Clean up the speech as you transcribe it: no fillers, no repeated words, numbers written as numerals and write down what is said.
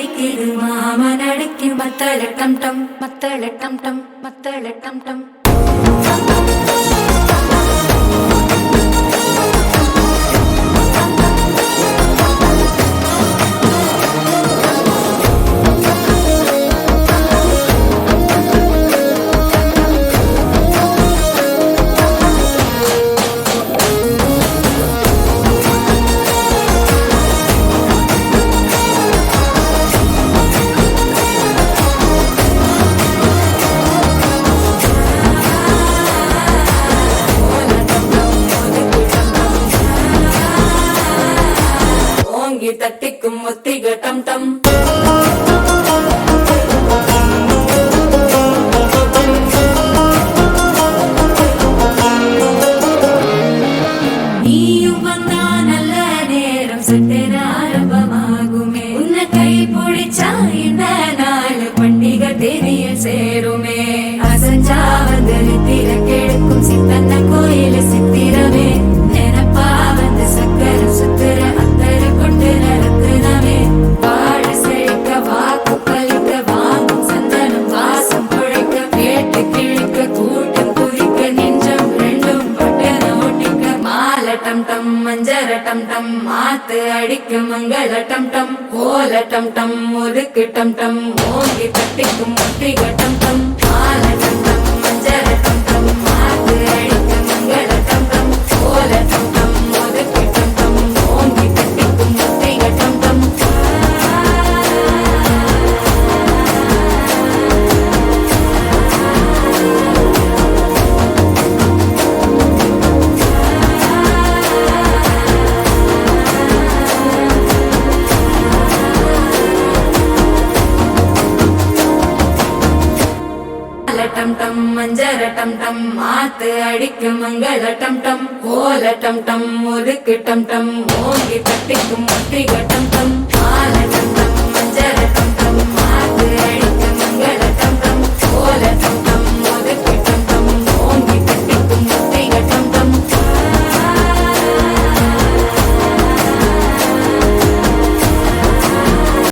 அடிக்குது மாமன் அடிக்கு மத்தள டம் டம் மத்தள டம் டம் மத்தள டம் டம். தட்டிக்கும் ஒத்திக டம் டம். நீயும் வந்தா நல்ல நேரம் சட்டென ஆரம்பமாகுமே. உன்னை கை பிடிச்சா இந்த நாள் பண்டிகை தெரிய சேருமே. அசஞ்சா வந்து நித்திர கெடுக்கும் சித்தன்ன கோயில சித்திரமே. நினப்பா வந்து சக்கர சுத்துற அத்தர கொண்டு நடத்துனவே. வாழ செழிக்க வாக்கு பலிக்க வாங்கும் சந்தனம் வாசம் குழைக்க கேட்டு கிழிக்க கூட்டம் குதிக்க நெஞ்சம் ரெண்டும் பட்டன ஒட்டிக்க. மால டம் டம் மஞ்சர டம் டம் மாத்து அடிக்க மங்கள டம் டம் கோல டம் டம் ஒதுக்கு டம் டம் ஓங்கி தட்டிக்கும் ஒட்டிக டம் டம். மால டம் டம் மஞ்சர டம் டம் மாத்து அடிக்க மங்கள டம் டம் கோல டம் டம் ஒதுக்கு டம் டம் ஓங்கி தட்டிக்கும் ஒட்டிக டம் டம். டம் டம் மஞ்சர டம் டம் மாத்து அடிக்க மங்கள டம் டம் கோல டம் டம் ஒதுக்கு டம் டம் ஓங்கி தட்டிக்கும் ஒட்டிக டம் டம். மால